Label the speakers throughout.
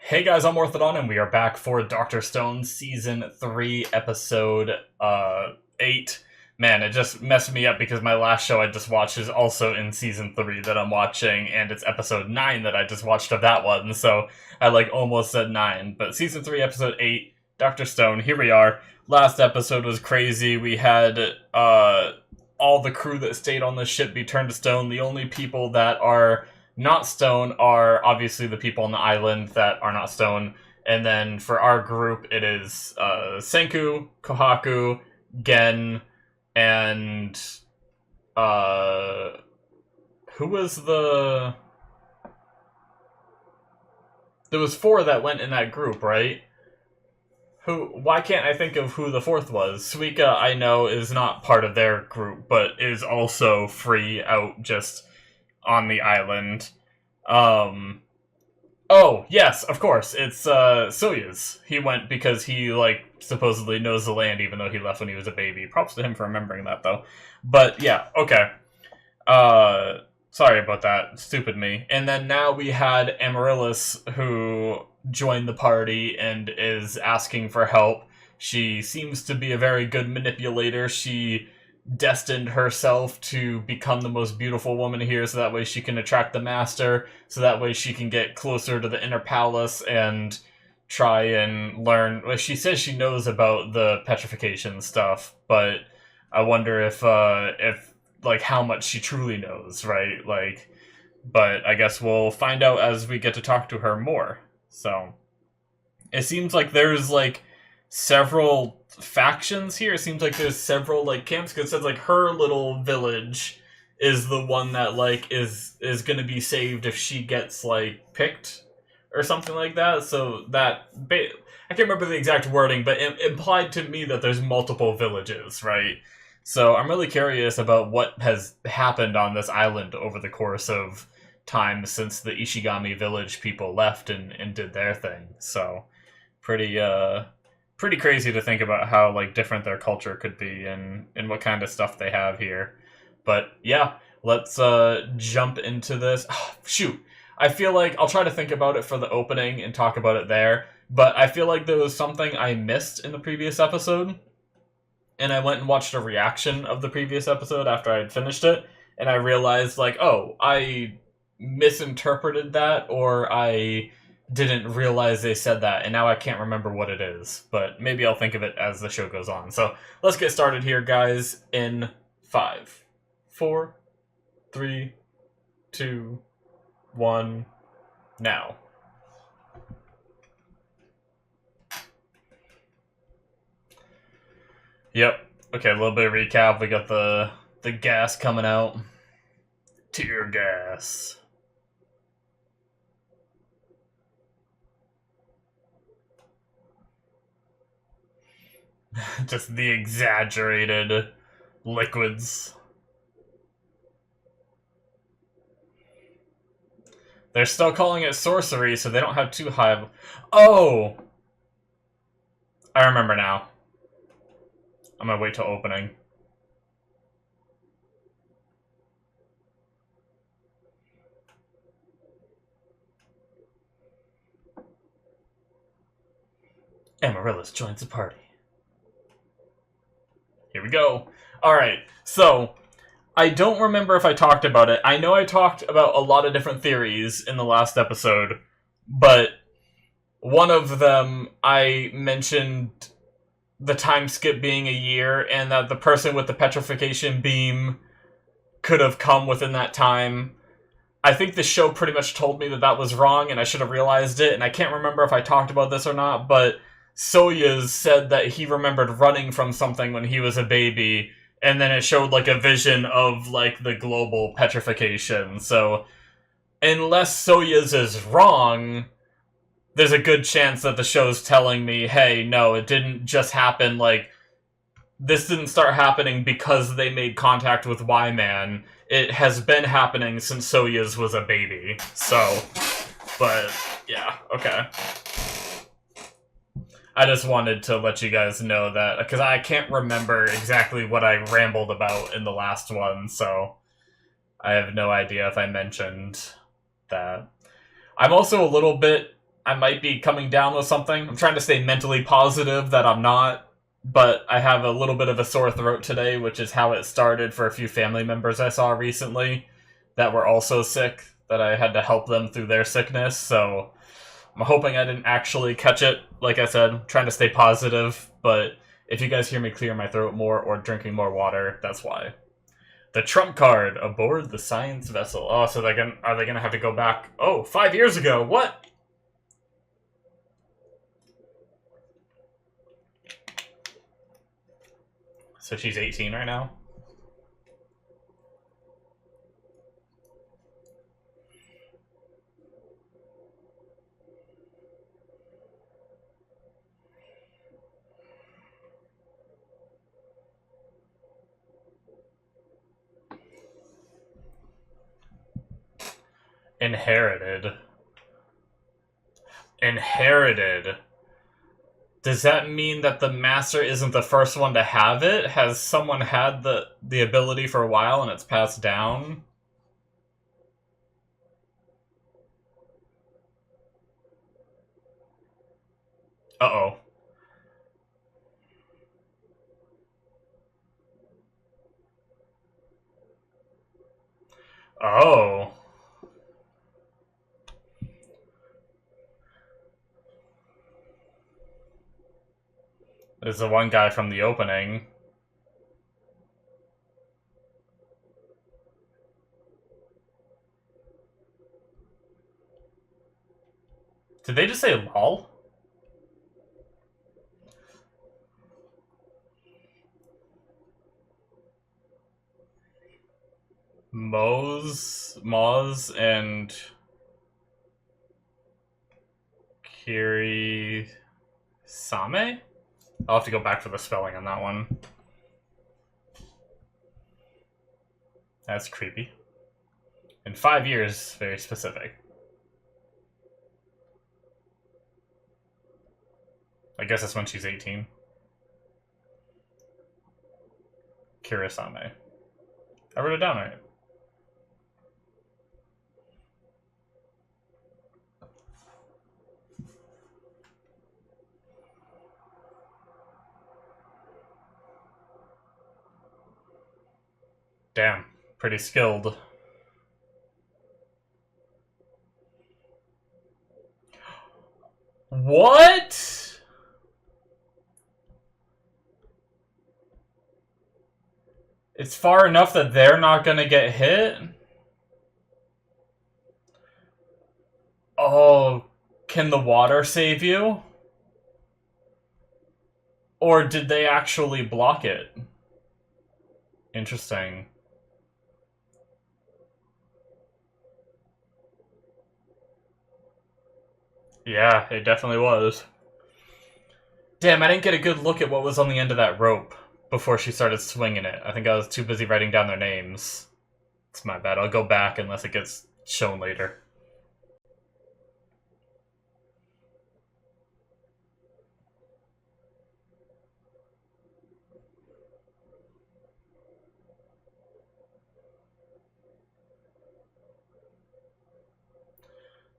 Speaker 1: Hey guys, I'm Morthadon, and we are back for Doctor Stone Season 3, Episode 8. Man, it just messed me up because my last show I just watched is also in Season 3 that I'm watching, and it's Episode 9 that I just watched of that one, so I almost said 9. But Season 3, Episode 8, Doctor Stone, here we are. Last episode was crazy. We had all the crew that stayed on the ship be turned to stone. The only people that are not stone are obviously the people on the island that are not stone. And then for our group, it is Senku, Kohaku, Gen, and who was the... There was 4 that went in that group, right? Why can't I think of who the 4th was? Suika, I know, is not part of their group, but is also free out just on the island. Oh, yes, of course, it's, Soyuz. He went because he, supposedly knows the land, even though he left when he was a baby. Props to him for remembering that, though. But, yeah, okay. Sorry about that. Stupid me. And then now we had Amaryllis, who joined the party and is asking for help. She seems to be a very good manipulator. She destined herself to become the most beautiful woman here so that way she can attract the master, so that way she can get closer to the inner palace and try and learn. Well, she says she knows about the petrification stuff, but I wonder if how much she truly knows, right? But I guess we'll find out as we get to talk to her more. So it seems like there's several factions here. It seems like there's several camps, because it says her little village is the one that is gonna be saved if she gets picked or something like that. So that I can't remember the exact wording, but it implied to me that there's multiple villages, right? So I'm really curious about what has happened on this island over the course of time since the Ishigami village people left and did their thing. So pretty crazy to think about how different their culture could be and what kind of stuff they have here. But yeah, let's jump into this. Oh, shoot, I feel like I'll try to think about it for the opening and talk about it there, but I feel like there was something I missed in the previous episode, and I went and watched a reaction of the previous episode after I had finished it, and I realized oh, I misinterpreted that, or I didn't realize they said that, and now I can't remember what it is, but maybe I'll think of it as the show goes on. So let's get started here, guys, in 5, 4, 3, 2, 1, now. Yep. Okay, a little bit of recap. We got the gas coming out. Tear gas. Just the exaggerated liquids. They're still calling it sorcery, so they don't have too high of... Oh! I remember now. I'm gonna wait till opening. Amaryllis joins the party. Here we go. Alright, so I don't remember if I talked about it. I know I talked about a lot of different theories in the last episode, but one of them I mentioned the time skip being a year, and that the person with the petrification beam could have come within that time. I think the show pretty much told me that that was wrong, and I should have realized it, and I can't remember if I talked about this or not, but Soyuz said that he remembered running from something when he was a baby, and then it showed a vision of the global petrification. So unless Soyuz is wrong, there's a good chance that the show's telling me, hey, no, it didn't just happen, this didn't start happening because they made contact with Y-Man. It has been happening since Soyuz was a baby. So, but, yeah, okay. I just wanted to let you guys know that, because I can't remember exactly what I rambled about in the last one, so I have no idea if I mentioned that. I'm also a little bit I might be coming down with something. I'm trying to stay mentally positive that I'm not, but I have a little bit of a sore throat today, which is how it started for a few family members I saw recently that were also sick, that I had to help them through their sickness, so I'm hoping I didn't actually catch it. Like I said, I'm trying to stay positive, but if you guys hear me clear my throat more or drinking more water, that's why. The trump card aboard the science vessel. Oh, so are they gonna have to go back? Oh, 5 years ago. What? So she's 18 right now? Inherited. Inherited. Does that mean that the master isn't the first one to have it? Has someone had the ability for a while and it's passed down? Uh-oh. Oh. There's the one guy from the opening. Did they just say lol? Moz, and Kiri Same? I'll have to go back for the spelling on that one. That's creepy. In 5 years, very specific. I guess that's when she's 18. Kirisame. I wrote it down right. Damn, pretty skilled. What? It's far enough that they're not gonna get hit? Oh, can the water save you? Or did they actually block it? Interesting. Yeah, it definitely was. Damn, I didn't get a good look at what was on the end of that rope before she started swinging it. I think I was too busy writing down their names. It's my bad. I'll go back unless it gets shown later.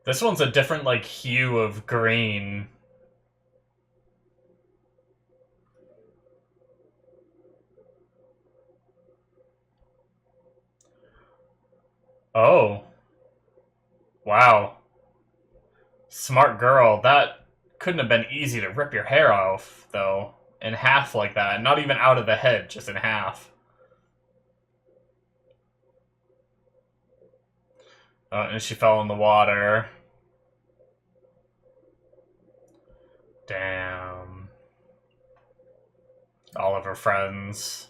Speaker 1: This one's a different, like, hue of green. Oh. Wow. Smart girl. That couldn't have been easy to rip your hair off, though. In half like that. Not even out of the head, just in half. And she fell in the water. Damn. All of her friends.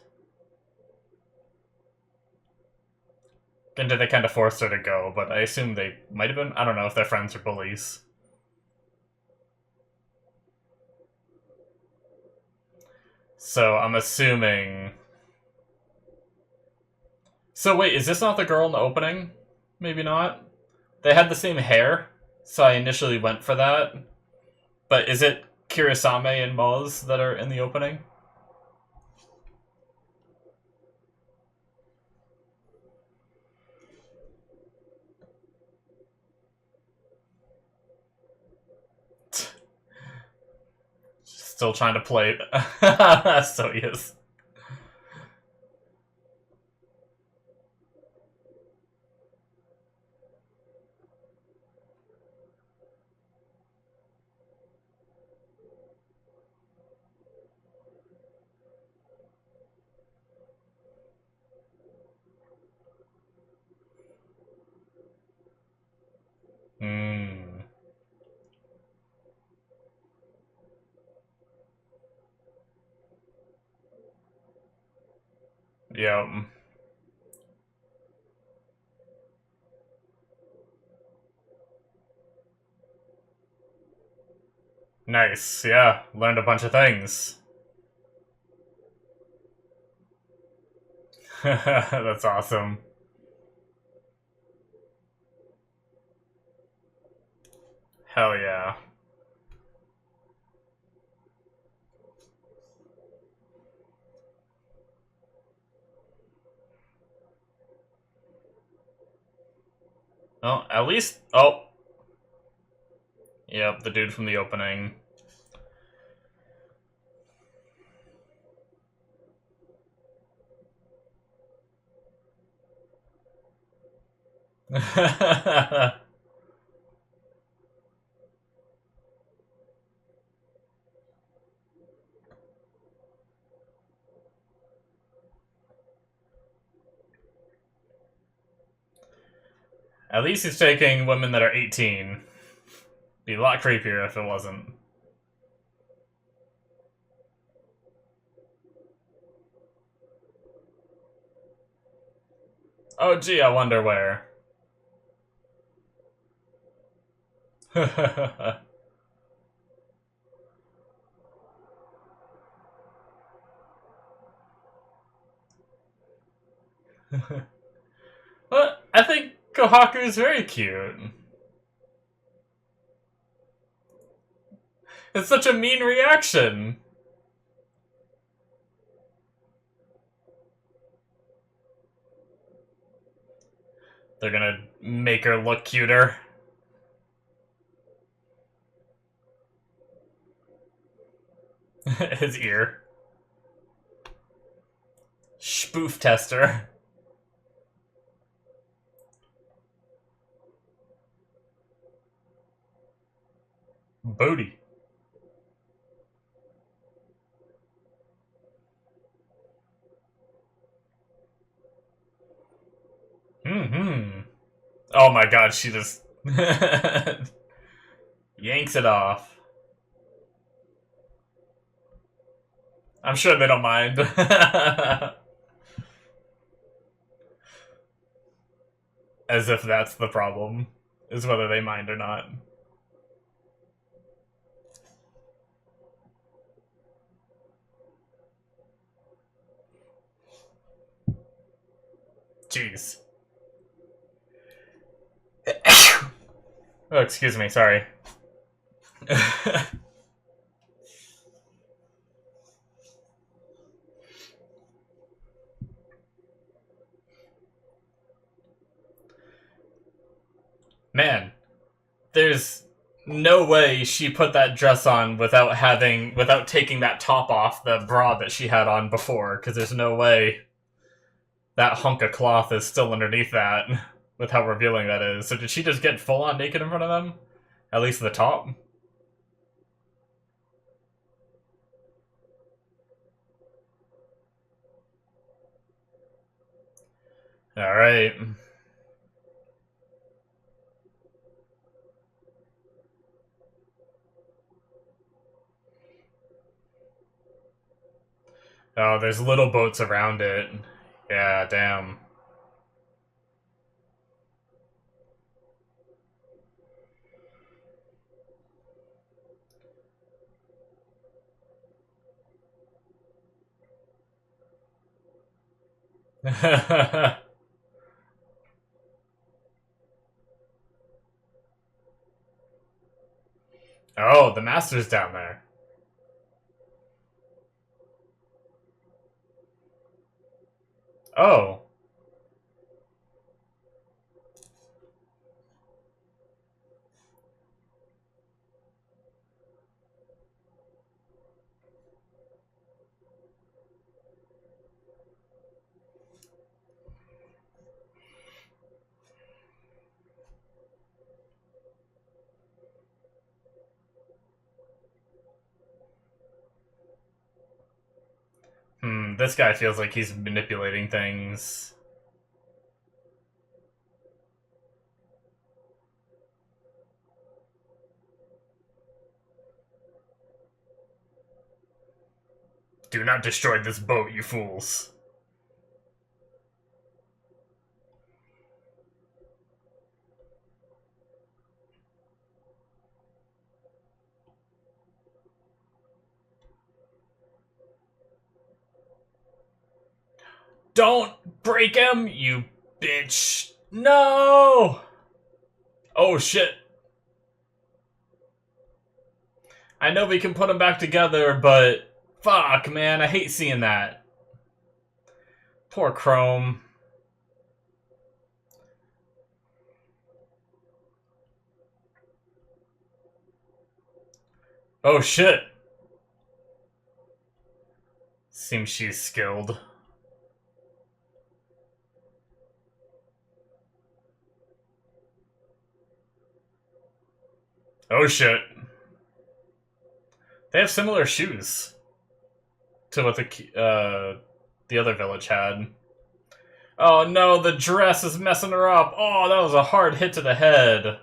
Speaker 1: And they kind of forced her to go, but I assume they might have been. I don't know if they're friends or bullies. So I'm assuming. So wait, is this not the girl in the opening? Maybe not. They had the same hair, so I initially went for that. But is it Kirisame and Moz that are in the opening? Still trying to play. So he is. Hmm. Yep. Nice. Yeah. Learned a bunch of things. That's awesome. Hell yeah. Oh, at least. Oh. Yep, the dude from the opening. At least he's taking women that are 18. Be a lot creepier if it wasn't. Oh, gee, I wonder where. Well, I think Kohaku is very cute. It's such a mean reaction. They're gonna make her look cuter. His ear. Spoof tester. Booty. Mm-hmm. Oh my god, she just yanks it off. I'm sure they don't mind. As if that's the problem, is whether they mind or not. Jeez. Oh, excuse me, sorry. Man, there's no way she put that dress on without taking that top off the bra that she had on before, because there's no way that hunk of cloth is still underneath that with how revealing that is. So did she just get full on naked in front of them? At least the top? Alright. Oh, there's little boats around it. Yeah, damn. Oh, the master's down there. Oh. This guy feels like he's manipulating things. Do not destroy this boat, you fools. Don't break him, you bitch. No! Oh, shit. I know we can put them back together, but fuck, man, I hate seeing that. Poor Chrome. Oh, shit. Seems she's skilled. Oh, shit. They have similar shoes to what the other village had. Oh no, the dress is messing her up. Oh, that was a hard hit to the head.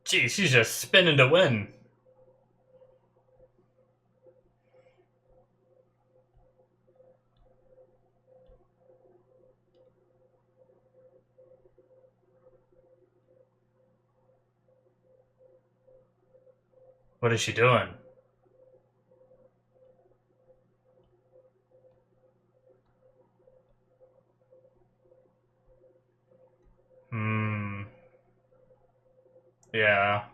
Speaker 1: Gee, she's just spinning to win. What is she doing? Yeah.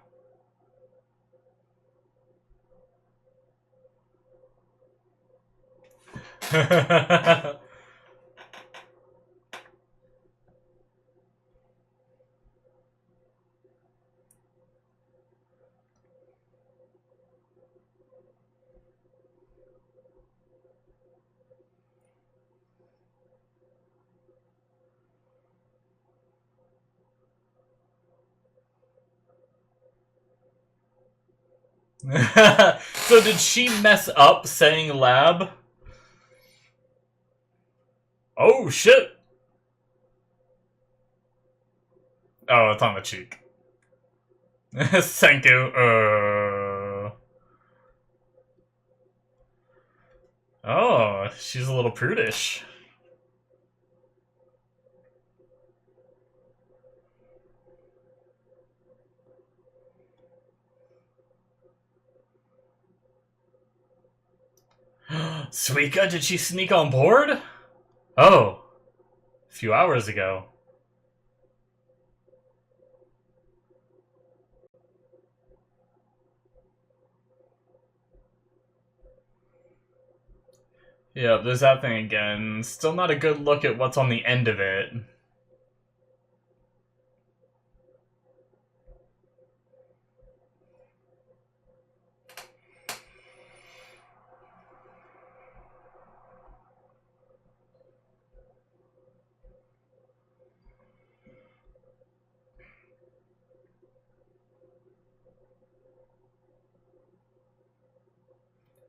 Speaker 1: So did she mess up saying lab? Oh shit! Oh, it's on the cheek. Thank you. Oh, she's a little prudish. Suika, did she sneak on board? Oh, a few hours ago. Yeah, there's that thing again. Still not a good look at what's on the end of it.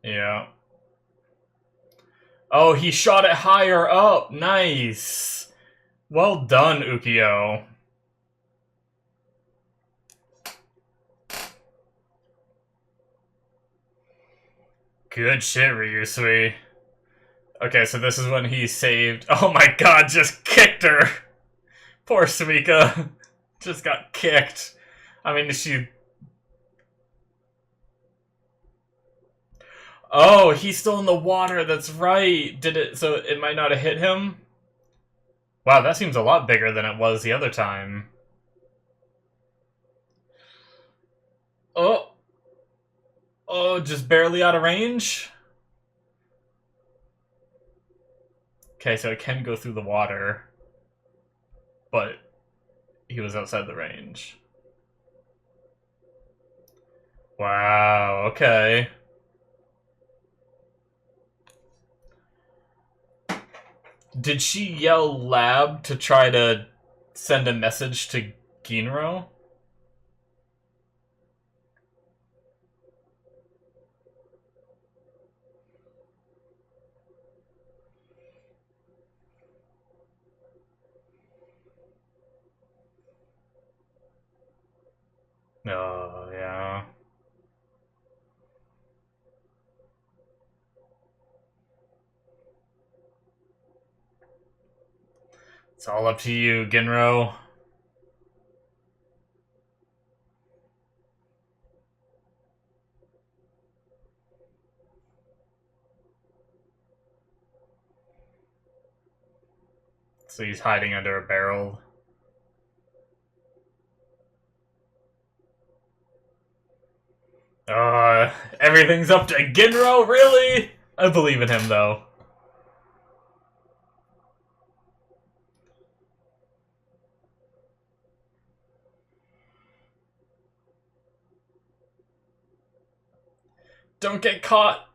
Speaker 1: Yeah. Oh, he shot it higher up. Nice. Well done, Ukio. Good shit, Ryusui. Okay, so this is when he saved... Oh my god, just kicked her! Poor Suika. Just got kicked. I mean, she... Oh, he's still in the water, that's right. Did it... So it might not have hit him? Wow, that seems a lot bigger than it was the other time. Oh. Oh, just barely out of range? Okay, so it can go through the water. But he was outside the range. Wow, okay. Did she yell lab to try to send a message to Ginro? Oh, yeah. It's all up to you, Ginro. So he's hiding under a barrel. Everything's up to Ginro, really? I believe in him, though. Don't get caught!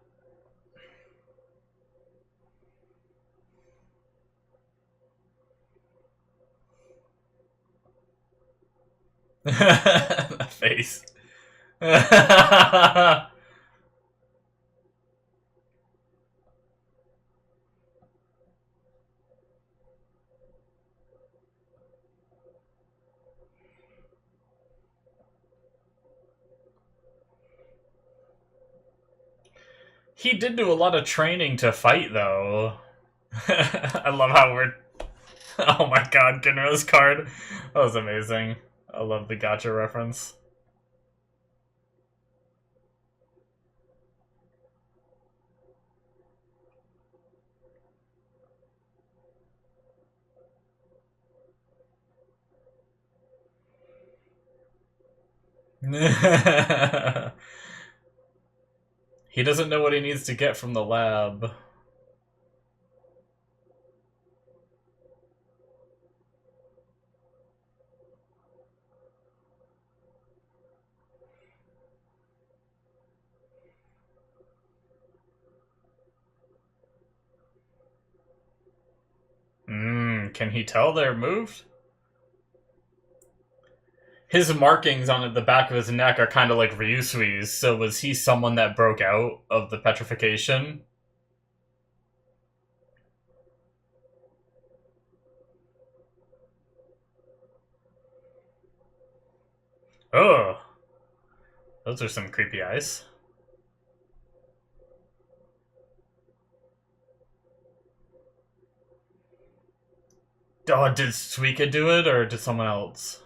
Speaker 1: The face. He did do a lot of training to fight, though. I love how we're... Oh my god, Ginro's card. That was amazing. I love the gacha reference. He doesn't know what he needs to get from the lab. Can he tell they're moved? His markings on the back of his neck are kind of like Ryusui's, so was he someone that broke out of the petrification? Oh, those are some creepy eyes. Oh, did Suika do it, or did someone else?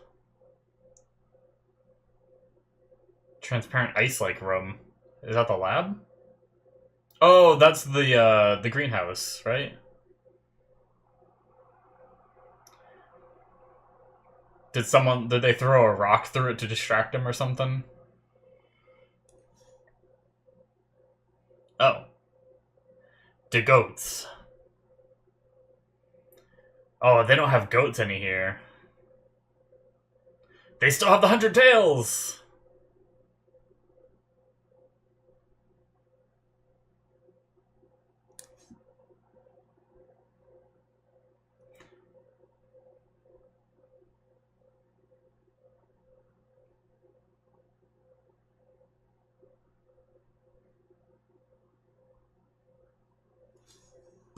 Speaker 1: Transparent ice-like room. Is that the lab? Oh, that's the greenhouse, right? Did they throw a rock through it to distract him or something? Oh. The goats. Oh, they don't have goats any here. They still have the 100 tails!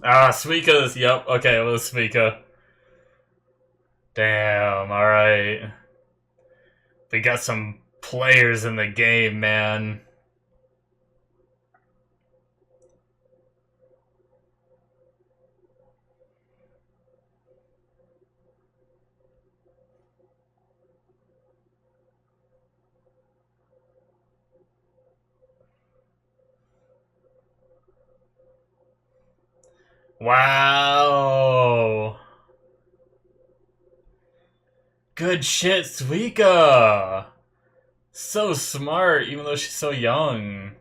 Speaker 1: Ah, Suika's. Yep, okay, it was Suika. Damn, alright. We got some players in the game, man. Wow. Good shit, Suika. So smart, even though she's so young.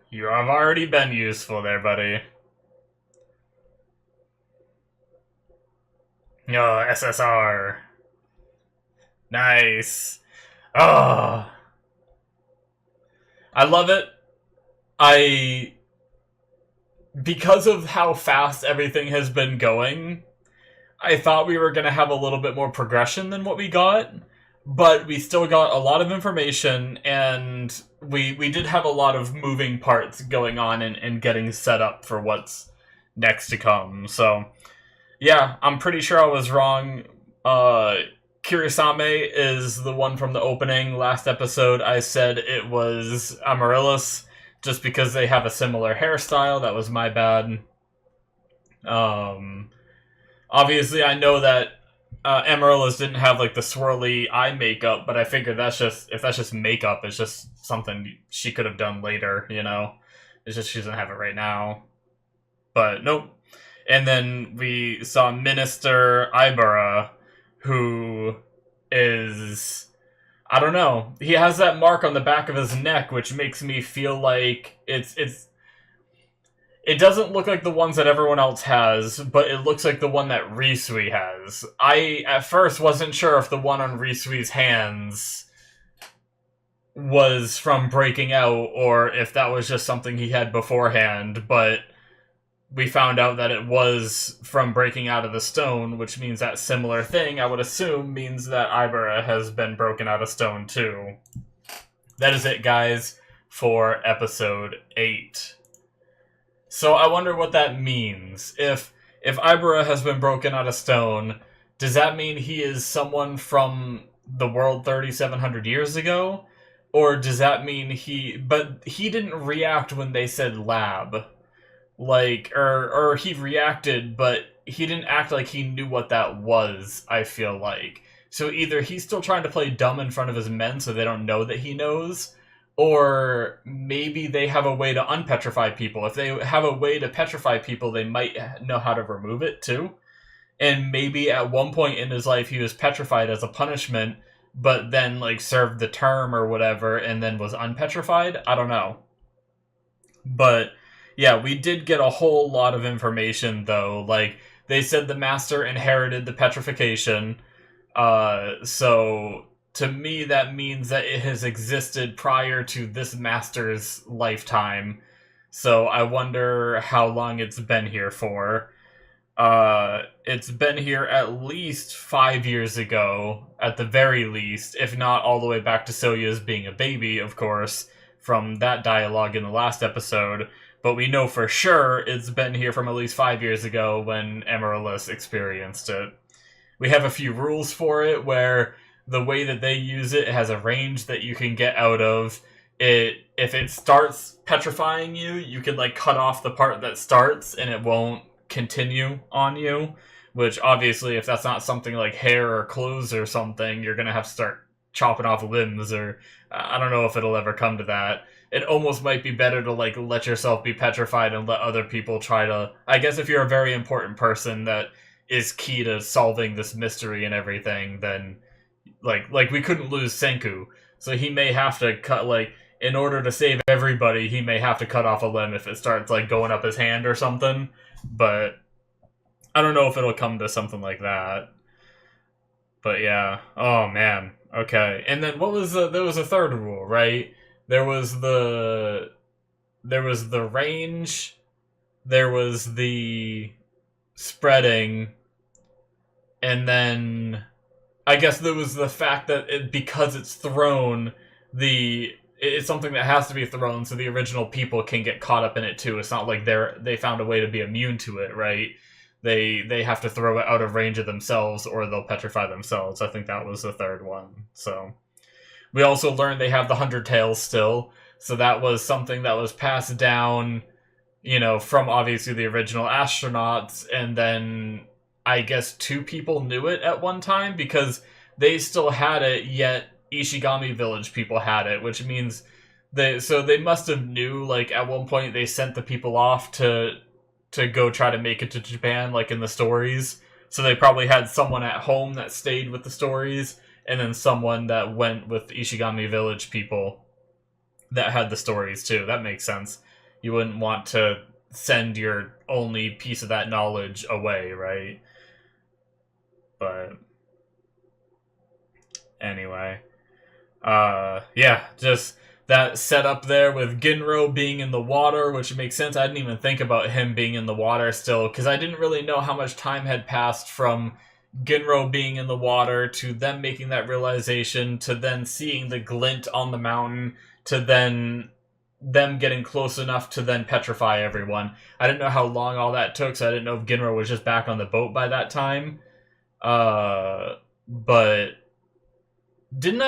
Speaker 1: You have already been useful there, buddy. Oh, SSR. Nice. Oh. I love it. I Because of how fast everything has been going, I thought we were going to have a little bit more progression than what we got, but we still got a lot of information, and we did have a lot of moving parts going on and getting set up for what's next to come. So, yeah, I'm pretty sure I was wrong. Kirisame is the one from the opening. Last episode, I said it was Amaryllis, just because they have a similar hairstyle. That was my bad. Um, Obviously, I know that Amaryllis didn't have like the swirly eye makeup, but I figured if that's just makeup, it's just something she could have done later. It's just she doesn't have it right now. But nope. And then we saw Minister Ibara, who is, I don't know. He has that mark on the back of his neck, which makes me feel like it doesn't look like the ones that everyone else has, but it looks like the one that Risui has. I, at first, wasn't sure if the one on Risui's hands was from breaking out, or if that was just something he had beforehand, but we found out that it was from breaking out of the stone, which means that similar thing, I would assume, means that Ibera has been broken out of stone, too. That is it, guys, for episode 8. So I wonder what that means. If Ibera has been broken out of stone, does that mean he is someone from the world 3,700 years ago? Or does that mean but he didn't react when they said lab. Or he reacted, but he didn't act like he knew what that was, I feel like. So either he's still trying to play dumb in front of his men so they don't know that he knows, or maybe they have a way to unpetrify people. If they have a way to petrify people, they might know how to remove it, too. And maybe at one point in his life, he was petrified as a punishment, but then, served the term or whatever, and then was unpetrified? I don't know. But, yeah, we did get a whole lot of information, though. They said the Master inherited the petrification, so to me, that means that it has existed prior to this Master's lifetime. So I wonder how long it's been here for. It's been here at least 5 years ago, at the very least, if not all the way back to Soya's being a baby, of course, from that dialogue in the last episode. But we know for sure it's been here from at least 5 years ago when Amaryllis experienced it. We have a few rules for it where the way that they use it has a range that you can get out of it. If it starts petrifying you, you can cut off the part that starts and it won't continue on you, which obviously if that's not something like hair or clothes or something, you're gonna have to start chopping off limbs, or I don't know if it'll ever come to that. It almost might be better to let yourself be petrified and let other people try to, I guess if you're a very important person that is key to solving this mystery and everything, then we couldn't lose Senku, so he may have to cut, in order to save everybody, he may have to cut off a limb if it starts, going up his hand or something, but I don't know if it'll come to something like that. But yeah, oh man, okay. And then there was a third rule, right? There was the range, there was the spreading, and then I guess there was the fact that because it's thrown, it's something that has to be thrown, so the original people can get caught up in it too. It's not like they found a way to be immune to it, right? They have to throw it out of range of themselves, or they'll petrify themselves. I think that was the third one. So we also learned they have the 100 tails still, so that was something that was passed down, from obviously the original astronauts, and then I guess 2 people knew it at one time because they still had it, yet Ishigami Village people had it, which means they must have knew, at one point they sent the people off to go try to make it to Japan, in the stories. So they probably had someone at home that stayed with the stories, and then someone that went with Ishigami Village people that had the stories too. That makes sense. You wouldn't want to send your only piece of that knowledge away, right? But anyway, yeah, just that setup there with Ginro being in the water, which makes sense. I didn't even think about him being in the water still, because I didn't really know how much time had passed from Ginro being in the water to them making that realization to then seeing the glint on the mountain to then them getting close enough to then petrify everyone. I didn't know how long all that took, so I didn't know if Ginro was just back on the boat by that time. But didn't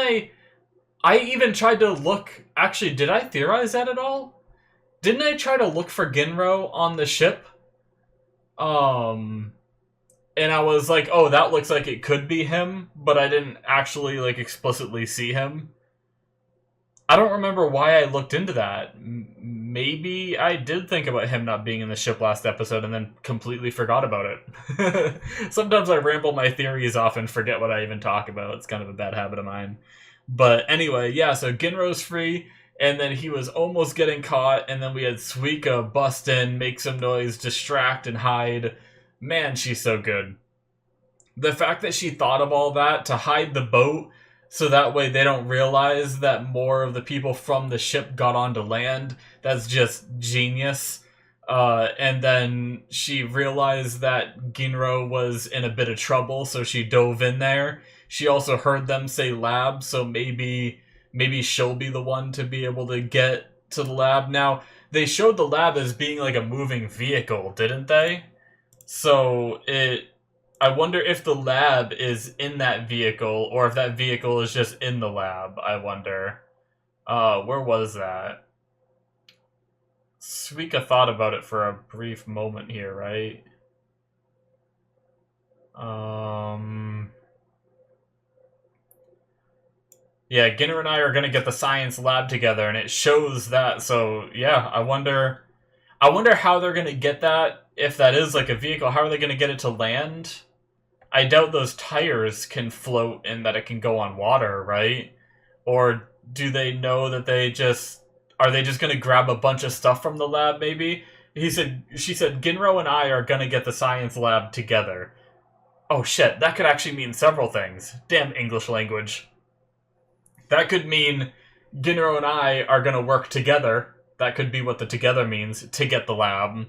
Speaker 1: I even tried to look. Actually, did I theorize that at all? Didn't I try to look for Ginro on the ship? And I was like, oh, that looks like it could be him, but I didn't actually like explicitly see him. I don't remember why I looked into that. Maybe I did think about him not being in the ship last episode and then completely forgot about it. Sometimes I ramble my theories off and forget what I even talk about. It's kind of a bad habit of mine. But anyway, yeah, so Ginro's free, and then he was almost getting caught, and then we had Suika bust in, make some noise, distract, and hide. Man, she's so good. The fact that she thought of all that to hide the boat so that way they don't realize that more of the people from the ship got onto land, that's just genius. And then she realized that Ginro was in a bit of trouble, so she dove in there. She also heard them say lab, so maybe she'll be the one to be able to get to the lab. Now, they showed the lab as being like a moving vehicle, didn't they? So I wonder if the lab is in that vehicle, or if that vehicle is just in the lab, I wonder. Where was that? Suika thought about it for a brief moment here, right? Yeah, Ginner and I are gonna get the science lab together, and it shows that, so yeah, I wonder how they're gonna get that, if that is like a vehicle, how are they gonna get it to land? I doubt those tires can float and that it can go on water, right? Or do they know that are they just gonna grab a bunch of stuff from the lab, maybe? She said, Ginro and I are gonna get the science lab together. Oh shit, that could actually mean several things. Damn English language. That could mean Ginro and I are gonna work together. That could be what the together means, to get the lab.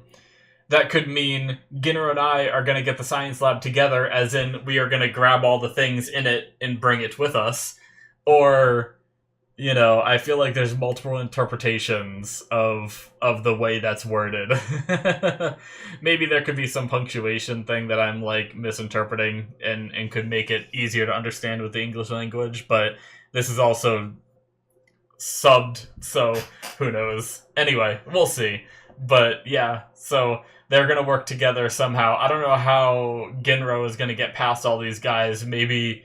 Speaker 1: That could mean Ginner and I are going to get the science lab together, as in we are going to grab all the things in it and bring it with us. Or, I feel like there's multiple interpretations of the way that's worded. Maybe there could be some punctuation thing that I'm like misinterpreting and could make it easier to understand with the English language, but this is also subbed, so who knows. Anyway, we'll see. But yeah, so they're going to work together somehow. I don't know how Ginro is going to get past all these guys. Maybe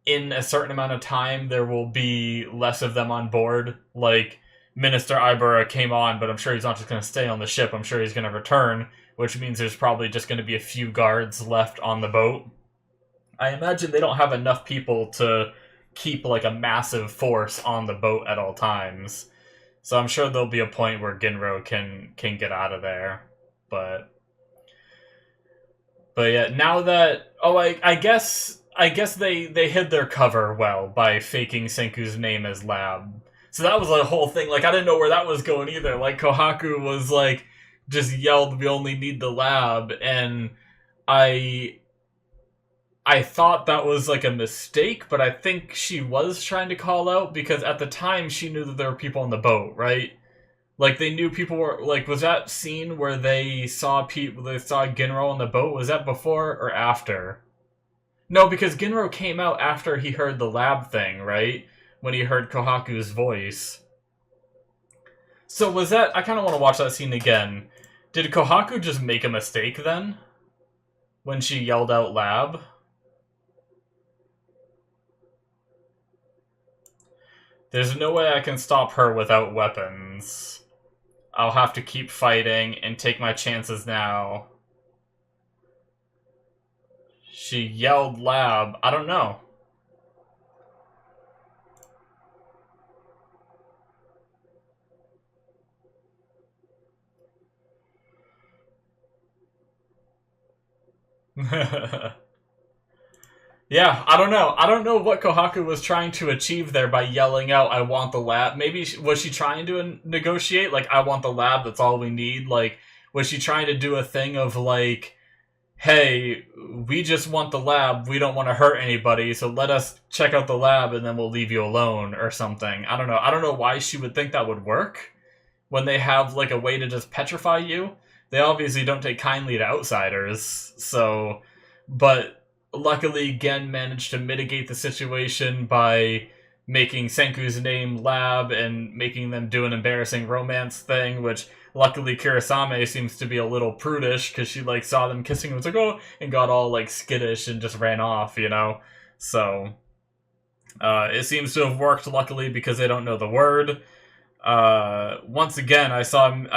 Speaker 1: in a certain amount of time there will be less of them on board. Like, Minister Ibera came on, but I'm sure he's not just going to stay on the ship. I'm sure he's going to return, which means there's probably just going to be a few guards left on the boat. I imagine they don't have enough people to keep like a massive force on the boat at all times. So I'm sure there'll be a point where Ginro can get out of there. But yeah, now that I guess they hid their cover well by faking Senku's name as Lab. So that was a whole thing. Like, I didn't know where that was going either. Like, Kohaku was like just yelled, "We only need the lab," and I thought that was like a mistake, but I think she was trying to call out because at the time she knew that there were people on the boat, right? Like, they knew people were, like, was that scene where they saw Ginro on the boat? Was that before or after? No, because Ginro came out after he heard the lab thing, right? When he heard Kohaku's voice. So was that, I kind of want to watch that scene again. Did Kohaku just make a mistake then? When she yelled out lab? There's no way I can stop her without weapons. I'll have to keep fighting and take my chances now. She yelled lab. I don't know. Yeah, I don't know. I don't know what Kohaku was trying to achieve there by yelling out, "I want the lab." Maybe was she trying to negotiate? Like, "I want the lab. That's all we need." Like, was she trying to do a thing of like, "Hey, we just want the lab. We don't want to hurt anybody. So let us check out the lab, and then we'll leave you alone," or something. I don't know. I don't know why she would think that would work when they have like a way to just petrify you. They obviously don't take kindly to outsiders, so but luckily Gen managed to mitigate the situation by making Senku's name Lab and making them do an embarrassing romance thing, which luckily Kurosame seems to be a little prudish because she like saw them kissing and was like, "Oh," and got all like skittish and just ran off, you know? So it seems to have worked luckily because they don't know the word. Once again, I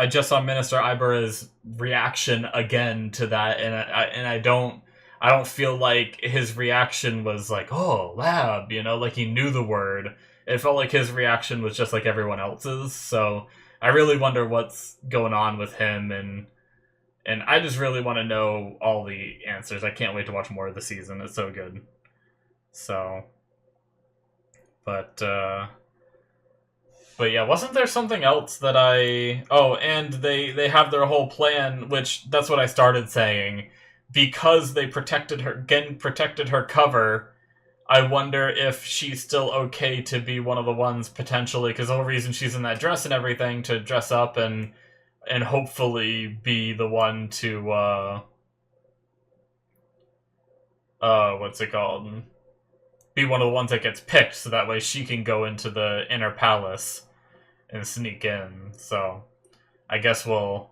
Speaker 1: just saw Minister Ibara's reaction again to that, and I don't feel like his reaction was like, "Oh, lab," you know, like he knew the word. It felt like his reaction was just like everyone else's. So I really wonder what's going on with him, and I just really want to know all the answers. I can't wait to watch more of the season. It's so good. So, but. But yeah, wasn't there something else that I... Oh, and they have their whole plan, which that's what I started saying. Because they protected her, Gen protected her cover, I wonder if she's still okay to be one of the ones potentially, because the whole reason she's in that dress and everything, to dress up and hopefully be the one to, what's it called? Be one of the ones that gets picked, so that way she can go into the inner palace and sneak in. So I guess we'll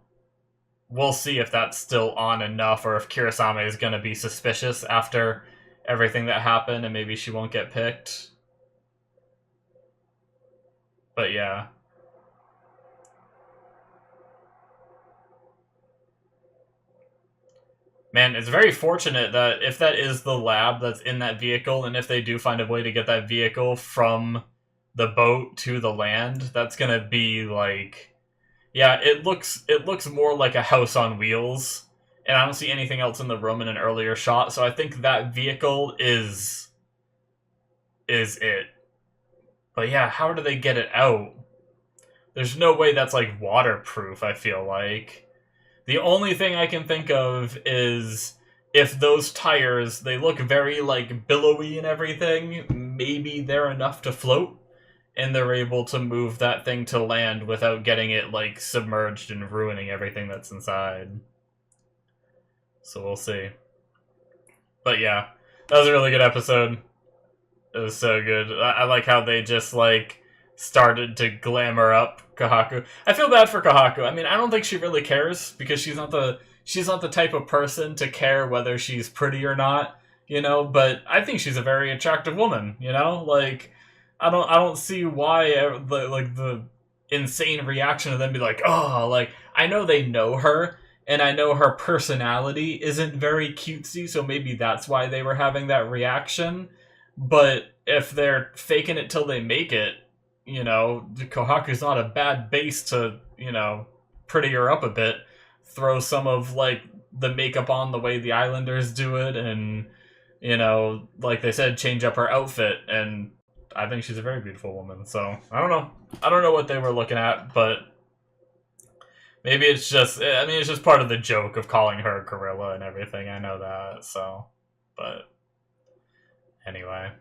Speaker 1: see if that's still on enough, or if Kurosame is going to be suspicious after everything that happened and maybe she won't get picked. But yeah. Man, it's very fortunate that if that is the lab that's in that vehicle, and if they do find a way to get that vehicle from the boat to the land, that's gonna be like, yeah, it looks more like a house on wheels, and I don't see anything else in the room in an earlier shot, so I think that vehicle is it. But yeah, how do they get it out? There's no way that's like waterproof, I feel like. The only thing I can think of is if those tires, they look very like billowy and everything, maybe they're enough to float, and they're able to move that thing to land without getting it like submerged and ruining everything that's inside. So we'll see. But yeah, that was a really good episode. It was so good. I like how they just like started to glamour up Kohaku. I feel bad for Kohaku. I mean, I don't think she really cares because she's not the type of person to care whether she's pretty or not, you know, but I think she's a very attractive woman, you know? Like I don't see why the insane reaction of them be like, "Oh, like I know they know her and I know her personality isn't very cutesy, so maybe that's why they were having that reaction." But if they're faking it till they make it, you know, Kohaku's not a bad base to, you know, pretty her up a bit. Throw some of, like, the makeup on the way the Islanders do it, and, you know, like they said, change up her outfit, and I think she's a very beautiful woman. So, I don't know. I don't know what they were looking at, but maybe it's just, I mean, it's just part of the joke of calling her a gorilla and everything. I know that, so, but anyway.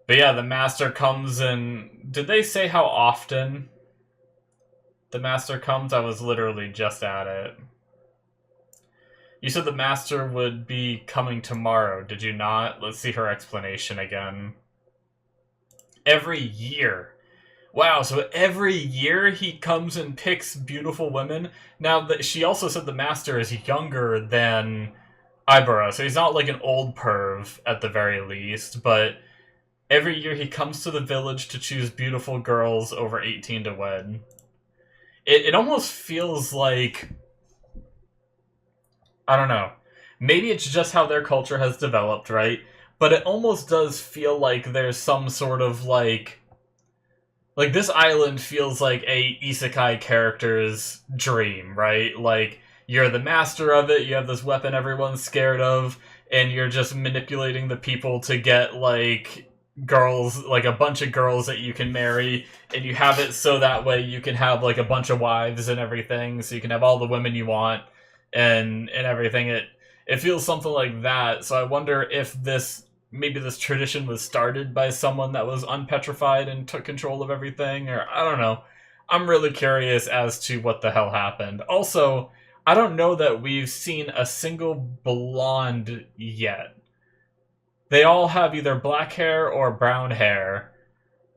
Speaker 1: But yeah, the master comes and... Did they say how often the master comes? I was literally just at it. You said the master would be coming tomorrow, did you not? Let's see her explanation again. Every year. Wow, so every year he comes and picks beautiful women? Now, she also said the master is younger than Ibara, so he's not like an old perv at the very least, but... Every year he comes to the village to choose beautiful girls over 18 to wed. It almost feels like... I don't know. Maybe it's just how their culture has developed, right? But it almost does feel like there's some sort of, like... Like, this island feels like a isekai character's dream, right? Like, you're the master of it, you have this weapon everyone's scared of, and you're just manipulating the people to get like girls, like a bunch of girls that you can marry, and you have it so that way you can have like a bunch of wives and everything, so you can have all the women you want and everything. It feels something like that. So I wonder if maybe this tradition was started by someone that was unpetrified and took control of everything, or I don't know. I'm really curious as to what the hell happened. Also, I don't know that we've seen a single blonde yet. They all have either black hair or brown hair,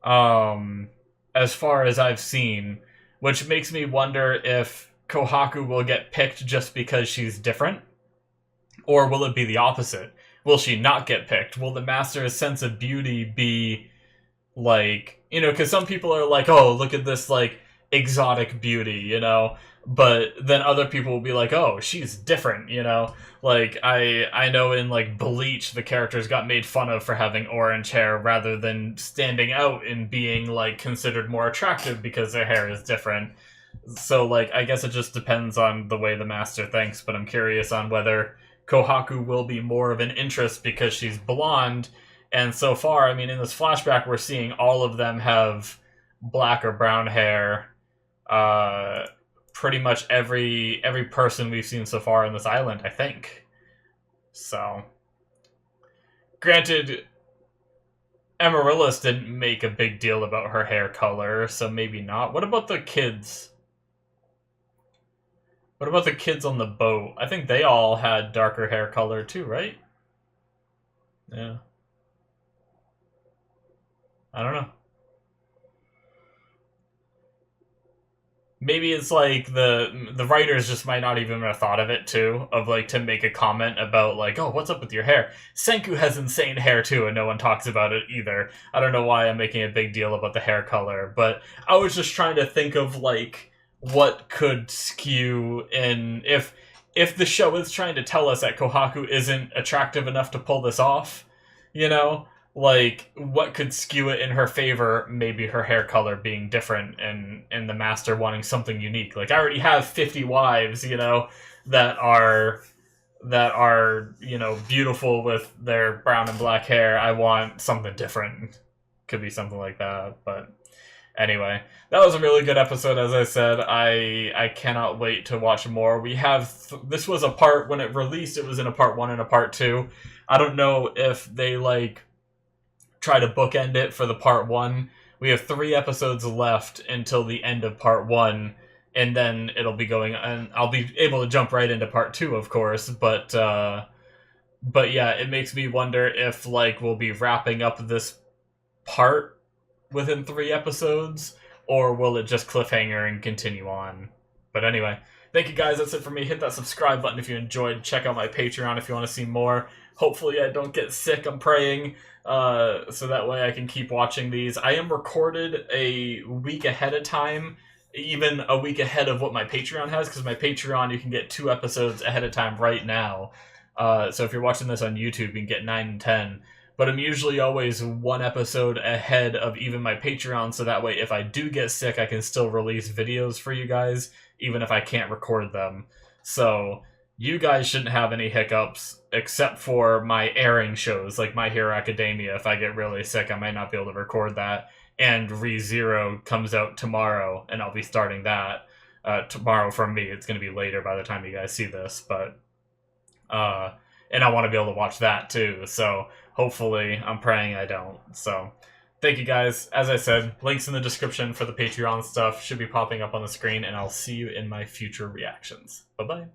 Speaker 1: as far as I've seen, which makes me wonder if Kohaku will get picked just because she's different, or will it be the opposite? Will she not get picked? Will the master's sense of beauty be like, because some people are like, oh, look at this like exotic beauty, but then other people will be like, oh, she's different, like I know in like Bleach the characters got made fun of for having orange hair rather than standing out and being like considered more attractive because their hair is different. So like I guess it just depends on the way the master thinks, but I'm curious on whether Kohaku will be more of an interest because she's blonde. And so far, I mean, in this flashback, we're seeing all of them have black or brown hair. Pretty much every person we've seen so far in this island, I think. So, granted, Amaryllis didn't make a big deal about her hair color, so maybe not. What about the kids? What about the kids on the boat? I think they all had darker hair color too, right? Yeah. I don't know. Maybe it's like the writers just might not even have thought of it too, of like to make a comment about like, oh, what's up with your hair? Senku has insane hair too, and no one talks about it either. I don't know why I'm making a big deal about the hair color, but I was just trying to think of like what could skew in if the show is trying to tell us that Kohaku isn't attractive enough to pull this off, like what could skew it in her favor. Maybe her hair color being different and the master wanting something unique. Like I already have 50 wives, that are beautiful with their brown and black hair. I want something different. Could be something like that. But anyway, that was a really good episode. As I said, I cannot wait to watch more. We have this was a part when it released, it was in a part 1 and a part 2. I don't know if they like try to bookend it for the part 1. We have 3 episodes left until the end of part 1, and then it'll be going, and I'll be able to jump right into part 2, of course, but yeah, it makes me wonder if like we'll be wrapping up this part within 3 episodes, or will it just cliffhanger and continue on? But anyway, thank you guys, that's it for me. Hit that subscribe button if you enjoyed. Check out my Patreon if you want to see more. Hopefully I don't get sick, I'm praying, so that way I can keep watching these. I am recorded a week ahead of time, even a week ahead of what my Patreon has, because my Patreon, you can get 2 episodes ahead of time right now. So if you're watching this on YouTube, you can get 9 and 10. But I'm usually always 1 episode ahead of even my Patreon, so that way if I do get sick, I can still release videos for you guys, even if I can't record them. So you guys shouldn't have any hiccups, except for my airing shows, like My Hero Academia. If I get really sick, I might not be able to record that. And ReZero comes out tomorrow, and I'll be starting that tomorrow from me. It's going to be later by the time you guys see this, but and I want to be able to watch that too. So hopefully, I'm praying I don't. So thank you guys. As I said, links in the description for the Patreon stuff should be popping up on the screen, and I'll see you in my future reactions. Bye-bye.